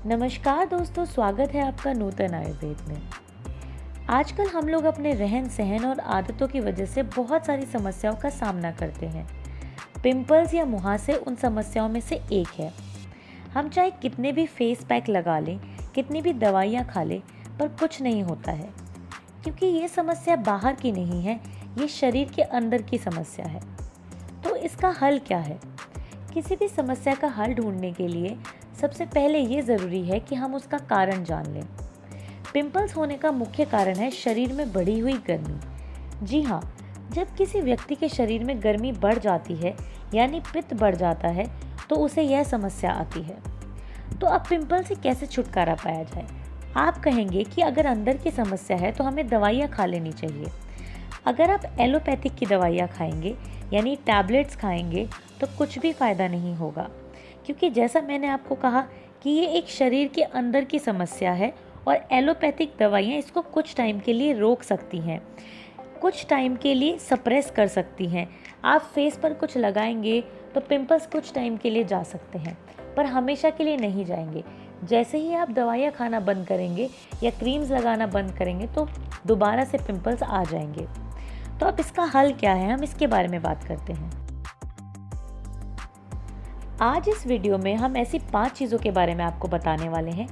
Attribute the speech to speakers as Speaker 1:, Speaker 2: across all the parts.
Speaker 1: नमस्कार दोस्तों, स्वागत है आपका नूतन आयुर्वेद में। आजकल हम लोग अपने रहन सहन और आदतों की वजह से बहुत सारी समस्याओं का सामना करते हैं। पिंपल्स या मुहासे उन समस्याओं में से एक है। हम चाहे कितने भी फेस पैक लगा लें, कितनी भी दवाइयाँ खा लें, पर कुछ नहीं होता है, क्योंकि ये समस्या बाहर की नहीं है, ये शरीर के अंदर की समस्या है। तो इसका हल क्या है? किसी भी समस्या का हल ढूंढने के लिए सबसे पहले ये ज़रूरी है कि हम उसका कारण जान लें। पिंपल्स होने का मुख्य कारण है शरीर में बढ़ी हुई गर्मी। जी हाँ, जब किसी व्यक्ति के शरीर में गर्मी बढ़ जाती है यानी पित्त बढ़ जाता है तो उसे यह समस्या आती है। तो अब पिंपल से कैसे छुटकारा पाया जाए? आप कहेंगे कि अगर अंदर की समस्या है तो हमें दवाइयाँ खा लेनी चाहिए। अगर आप एलोपैथिक की दवाइयाँ खाएंगे यानी टैबलेट्स खाएंगे तो कुछ भी फ़ायदा नहीं होगा, क्योंकि जैसा मैंने आपको कहा कि ये एक शरीर के अंदर की समस्या है और एलोपैथिक दवाइयाँ इसको कुछ टाइम के लिए रोक सकती हैं, कुछ टाइम के लिए सप्रेस कर सकती हैं। आप फेस पर कुछ लगाएंगे तो पिंपल्स कुछ टाइम के लिए जा सकते हैं, पर हमेशा के लिए नहीं जाएंगे। जैसे ही आप दवाइयाँ खाना बंद करेंगे या क्रीम्स लगाना बंद करेंगे तो दोबारा से पिंपल्स आ जाएंगे। तो अब इसका हल क्या है, हम इसके बारे में बात करते हैं। आज इस वीडियो में हम ऐसी 5 चीज़ों के बारे में आपको बताने वाले हैं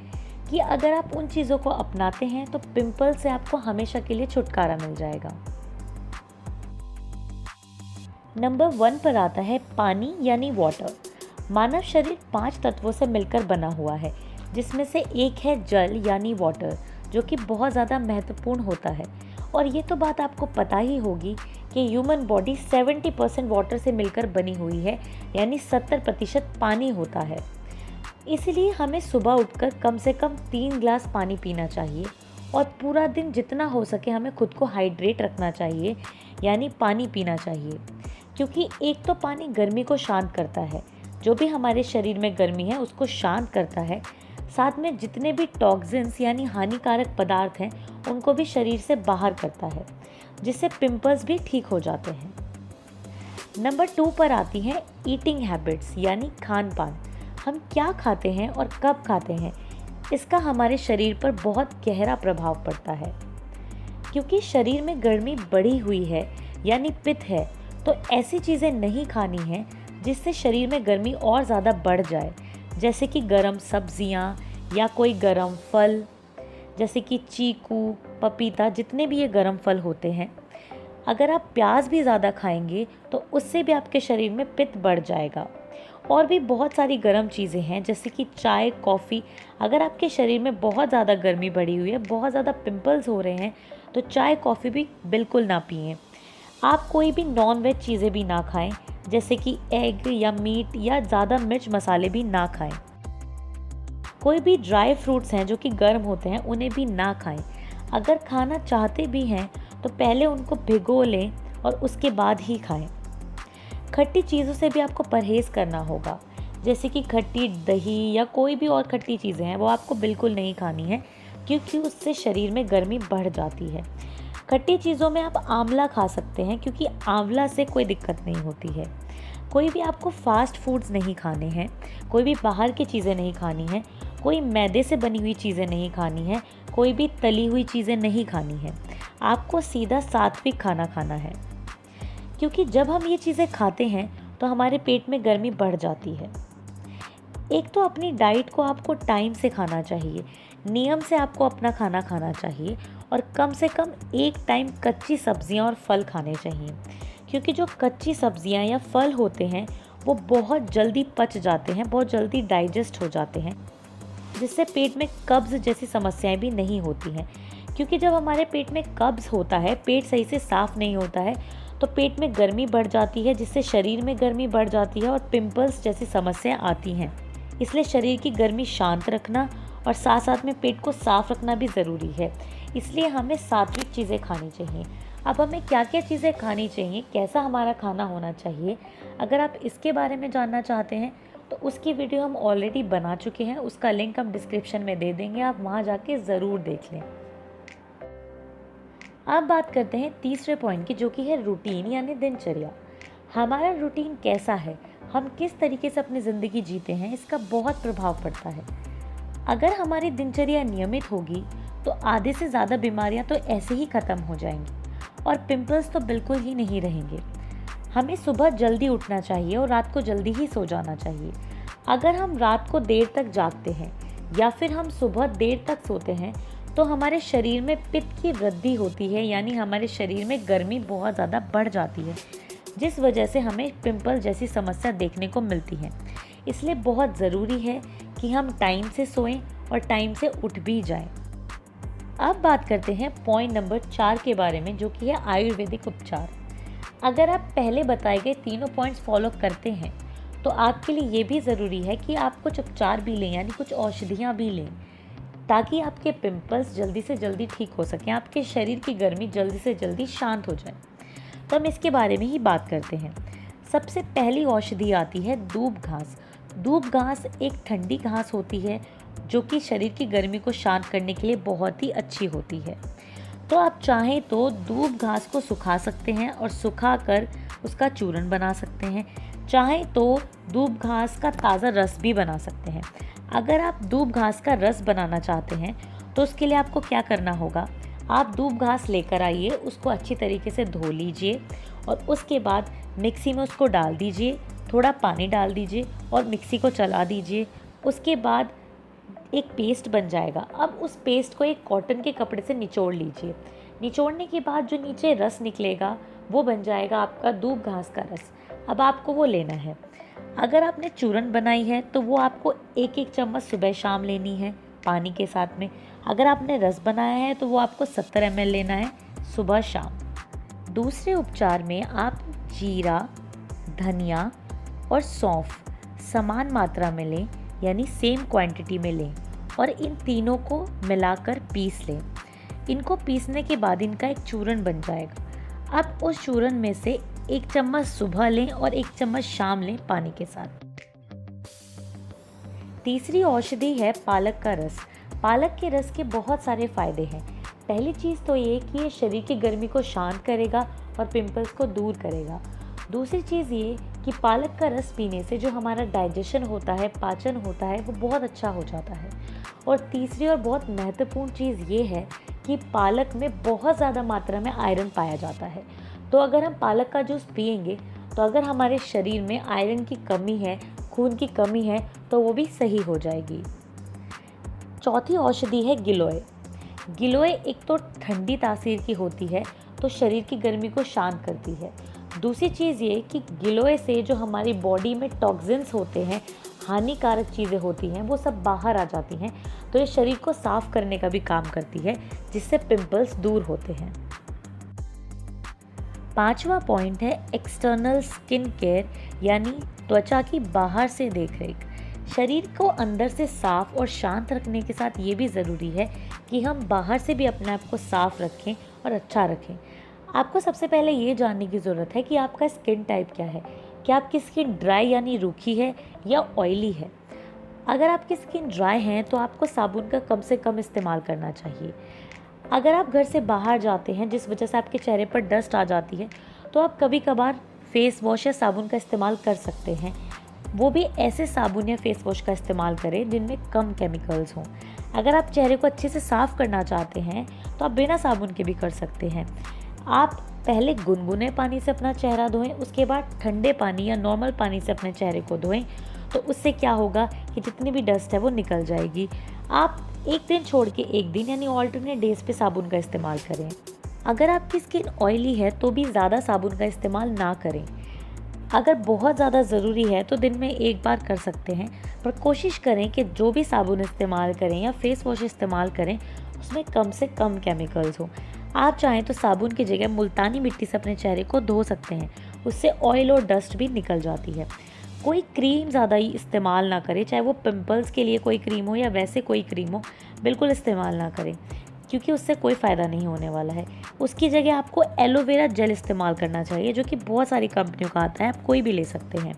Speaker 1: कि अगर आप उन चीज़ों को अपनाते हैं तो पिंपल से आपको हमेशा के लिए छुटकारा मिल जाएगा। नंबर 1 पर आता है पानी यानी वाटर। मानव शरीर 5 तत्वों से मिलकर बना हुआ है, जिसमें से एक है जल यानी वाटर, जो कि बहुत ज़्यादा महत्वपूर्ण होता है। और ये तो बात आपको पता ही होगी कि ह्यूमन बॉडी 70% वाटर से मिलकर बनी हुई है, यानी 70% पानी होता है। इसलिए हमें सुबह उठकर कम से कम 3 ग्लास पानी पीना चाहिए और पूरा दिन जितना हो सके हमें खुद को हाइड्रेट रखना चाहिए, यानी पानी पीना चाहिए। क्योंकि एक तो पानी गर्मी को शांत करता है, जो भी हमारे शरीर में गर्मी है उसको शांत करता है, साथ में जितने भी टॉक्सिन्स यानी हानिकारक पदार्थ हैं उनको भी शरीर से बाहर करता है, जिससे पिंपल्स भी ठीक हो जाते हैं। नंबर 2 पर आती हैं ईटिंग हैबिट्स यानी खान पान। हम क्या खाते हैं और कब खाते हैं, इसका हमारे शरीर पर बहुत गहरा प्रभाव पड़ता है। क्योंकि शरीर में गर्मी बढ़ी हुई है यानी पित्त है, तो ऐसी चीज़ें नहीं खानी हैं जिससे शरीर में गर्मी और ज़्यादा बढ़ जाए, जैसे कि गर्म सब्जियां या कोई गर्म फल, जैसे कि चीकू, पपीता, जितने भी ये गर्म फल होते हैं। अगर आप प्याज भी ज़्यादा खाएंगे तो उससे भी आपके शरीर में पित्त बढ़ जाएगा। और भी बहुत सारी गर्म चीज़ें हैं, जैसे कि चाय, कॉफ़ी। अगर आपके शरीर में बहुत ज़्यादा गर्मी बढ़ी हुई है, बहुत ज़्यादा पिंपल्स हो रहे हैं, तो चाय, कॉफ़ी भी बिल्कुल ना पिएं। आप कोई भी नॉन वेज चीज़ें भी ना खाएं, जैसे कि एग या मीट, या ज़्यादा मिर्च मसाले भी ना खाएं। कोई भी ड्राई फ्रूट्स हैं जो कि गर्म होते हैं, उन्हें भी ना खाएं। अगर खाना चाहते भी हैं तो पहले उनको भिगो लें और उसके बाद ही खाएं। खट्टी चीज़ों से भी आपको परहेज़ करना होगा, जैसे कि खट्टी दही या कोई भी और खट्टी चीज़ें हैं, वो आपको बिल्कुल नहीं खानी है, क्योंकि उससे शरीर में गर्मी बढ़ जाती है। खट्टी चीज़ों में आप आंवला खा सकते हैं, क्योंकि आंवला से कोई दिक्कत नहीं होती है। कोई भी आपको फास्ट फूड्स नहीं खाने हैं, कोई भी बाहर की चीज़ें नहीं खानी हैं, कोई मैदे से बनी हुई चीज़ें नहीं खानी हैं, कोई भी तली हुई चीज़ें नहीं खानी हैं। आपको सीधा सात्विक खाना खाना है, क्योंकि जब हम ये चीज़ें खाते हैं तो हमारे पेट में गर्मी बढ़ जाती है। एक तो अपनी डाइट को आपको टाइम से खाना चाहिए, नियम से आपको अपना खाना खाना चाहिए, और कम से कम एक टाइम कच्ची सब्जियां और फल खाने चाहिए, क्योंकि जो कच्ची सब्जियां या फल होते हैं वो बहुत जल्दी पच जाते हैं, बहुत जल्दी डाइजेस्ट हो जाते हैं, जिससे पेट में कब्ज़ जैसी समस्याएं भी नहीं होती हैं। क्योंकि जब हमारे पेट में कब्ज़ होता है, पेट सही से साफ़ नहीं होता है, तो पेट में गर्मी बढ़ जाती है, जिससे शरीर में गर्मी बढ़ जाती है और पिंपल्स जैसी समस्याएं आती हैं। इसलिए शरीर की गर्मी शांत रखना और साथ साथ में पेट को साफ रखना भी ज़रूरी है। इसलिए हमें सात्विक चीज़ें खानी चाहिए। अब हमें क्या क्या चीज़ें खानी चाहिए, कैसा हमारा खाना होना चाहिए, अगर आप इसके बारे में जानना चाहते हैं तो उसकी वीडियो हम ऑलरेडी बना चुके हैं, उसका लिंक हम डिस्क्रिप्शन में दे देंगे, आप वहाँ जाके ज़रूर देख लें। अब बात करते हैं तीसरे पॉइंट की, जो कि है रूटीन यानी दिनचर्या। हमारा रूटीन कैसा है, हम किस तरीके से अपनी ज़िंदगी जीते हैं, इसका बहुत प्रभाव पड़ता है। अगर हमारी दिनचर्या नियमित होगी तो आधे से ज़्यादा बीमारियां तो ऐसे ही ख़त्म हो जाएंगी और पिंपल्स तो बिल्कुल ही नहीं रहेंगे। हमें सुबह जल्दी उठना चाहिए और रात को जल्दी ही सो जाना चाहिए। अगर हम रात को देर तक जागते हैं या फिर हम सुबह देर तक सोते हैं तो हमारे शरीर में पित्त की वृद्धि होती है, यानी हमारे शरीर में गर्मी बहुत ज़्यादा बढ़ जाती है, जिस वजह से हमें पिंपल जैसी समस्या देखने को मिलती है। इसलिए बहुत ज़रूरी है कि हम टाइम से सोएं और टाइम से उठ भी जाएं। अब बात करते हैं पॉइंट नंबर 4 के बारे में, जो कि है आयुर्वेदिक उपचार। अगर आप पहले बताए गए तीनों पॉइंट्स फॉलो करते हैं तो आपके लिए ये भी ज़रूरी है कि आप कुछ उपचार भी लें, यानी कुछ औषधियाँ भी लें, ताकि आपके पिंपल्स जल्दी से जल्दी ठीक हो सकें, आपके शरीर की गर्मी जल्दी से जल्दी शांत हो जाए। तो हम इसके बारे में ही बात करते हैं। सबसे पहली औषधि आती है दूब घास। दूब घास एक ठंडी घास होती है जो कि शरीर की गर्मी को शांत करने के लिए बहुत ही अच्छी होती है। तो आप चाहें तो दूब घास को सुखा सकते हैं और सुखाकर उसका चूर्ण बना सकते हैं। चाहें तो दूब घास का ताज़ा रस भी बना सकते हैं। अगर आप दूब घास का रस बनाना चाहते हैं तो उसके लिए आपको क्या करना होगा, आप दूब घास लेकर आइए, उसको अच्छी तरीके से धो लीजिए और उसके बाद मिक्सी में उसको डाल दीजिए, थोड़ा पानी डाल दीजिए और मिक्सी को चला दीजिए। उसके बाद एक पेस्ट बन जाएगा। अब उस पेस्ट को एक कॉटन के कपड़े से निचोड़ लीजिए। निचोड़ने के बाद जो नीचे रस निकलेगा वो बन जाएगा आपका दूब घास का रस। अब आपको वो लेना है। अगर आपने चूर्ण बनाई है तो वो आपको एक एक चम्मच सुबह शाम लेनी है पानी के साथ में। अगर आपने रस बनाया है तो वो आपको 70 ml लेना है सुबह शाम। दूसरे उपचार में आप जीरा, धनिया और सौंफ समान मात्रा में लें, यानी सेम क्वांटिटी में लें और इन तीनों को मिलाकर पीस लें। इनको पीसने के बाद इनका एक चूर्ण बन जाएगा। अब उस चूर्ण में से 1 चम्मच सुबह लें और 1 चम्मच शाम लें पानी के साथ। तीसरी औषधि है पालक का रस। पालक के रस के बहुत सारे फायदे हैं। पहली चीज़ तो ये कि ये शरीर की गर्मी को शांत करेगा और पिंपल्स को दूर करेगा। दूसरी चीज़ ये कि पालक का रस पीने से जो हमारा डाइजेशन होता है, पाचन होता है, वो बहुत अच्छा हो जाता है। और तीसरी और बहुत महत्वपूर्ण चीज़ ये है कि पालक में बहुत ज़्यादा मात्रा में आयरन पाया जाता है। तो अगर हम पालक का जूस पिएंगे तो अगर हमारे शरीर में आयरन की कमी है, खून की कमी है, तो वो भी सही हो जाएगी। चौथी औषधि है गिलोय। गिलोय एक तो ठंडी तासीर की होती है, तो शरीर की गर्मी को शांत करती है। दूसरी चीज़ ये कि गिलोय से जो हमारी बॉडी में टॉक्सिन्स होते हैं, हानिकारक चीज़ें होती हैं, वो सब बाहर आ जाती हैं। तो ये शरीर को साफ़ करने का भी काम करती है, जिससे पिंपल्स दूर होते हैं। पांचवा पॉइंट है एक्सटर्नल स्किन केयर, यानी त्वचा की बाहर से देखरेख। शरीर को अंदर से साफ और शांत रखने के साथ ये भी ज़रूरी है कि हम बाहर से भी अपने आप को साफ रखें और अच्छा रखें। आपको सबसे पहले ये जानने की ज़रूरत है कि आपका स्किन टाइप क्या है। क्या आपकी स्किन ड्राई यानी रूखी है या ऑयली है? अगर आपकी स्किन ड्राई है तो आपको साबुन का कम से कम इस्तेमाल करना चाहिए। अगर आप घर से बाहर जाते हैं जिस वजह से आपके चेहरे पर डस्ट आ जाती है, तो आप कभी कभार फेस वॉश या साबुन का इस्तेमाल कर सकते हैं। वो भी ऐसे साबुन या फेस वॉश का इस्तेमाल करें जिनमें कम केमिकल्स हों। अगर आप चेहरे को अच्छे से साफ़ करना चाहते हैं तो आप बिना साबुन के भी कर सकते हैं। आप पहले गुनगुने पानी से अपना चेहरा धोएं, उसके बाद ठंडे पानी या नॉर्मल पानी से अपने चेहरे को धोएं। तो उससे क्या होगा कि जितनी भी डस्ट है वो निकल जाएगी। आप एक दिन छोड़ के एक दिन यानी ऑल्टरनेट डेज पे साबुन का इस्तेमाल करें। अगर आपकी स्किन ऑयली है तो भी ज़्यादा साबुन का इस्तेमाल ना करें। अगर बहुत ज़्यादा ज़रूरी है तो दिन में एक बार कर सकते हैं, पर कोशिश करें कि जो भी साबुन इस्तेमाल करें या फेस वॉश इस्तेमाल करें उसमें कम से कम केमिकल्स हो। आप चाहें तो साबुन की जगह मुल्तानी मिट्टी से अपने चेहरे को धो सकते हैं, उससे ऑयल और डस्ट भी निकल जाती है। कोई क्रीम ज़्यादा ही इस्तेमाल ना करें, चाहे वो पिंपल्स के लिए कोई क्रीम हो या वैसे कोई क्रीम हो, बिल्कुल इस्तेमाल ना करें, क्योंकि उससे कोई फ़ायदा नहीं होने वाला है। उसकी जगह आपको एलोवेरा जेल इस्तेमाल करना चाहिए, जो कि बहुत सारी कंपनियों का आता है, आप कोई भी ले सकते हैं।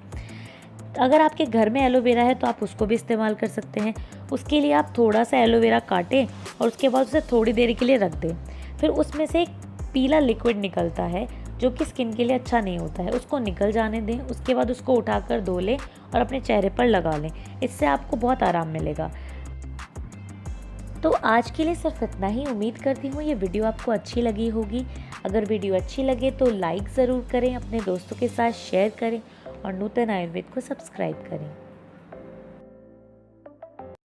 Speaker 1: अगर आपके घर में एलोवेरा है तो आप उसको भी इस्तेमाल कर सकते हैं। उसके लिए आप थोड़ा सा एलोवेरा काटें और उसके बाद उसे थोड़ी देर के लिए रख दें। फिर उसमें से एक पीला लिक्विड निकलता है जो कि स्किन के लिए अच्छा नहीं होता है, उसको निकल जाने दें। उसके बाद उसको उठाकर धो लें और अपने चेहरे पर लगा लें। इससे आपको बहुत आराम मिलेगा। तो आज के लिए सिर्फ इतना ही। उम्मीद करती हूँ ये वीडियो आपको अच्छी लगी होगी। अगर वीडियो अच्छी लगे तो लाइक ज़रूर करें, अपने दोस्तों के साथ शेयर करें और नूतन आयुर्वेद को सब्सक्राइब करें।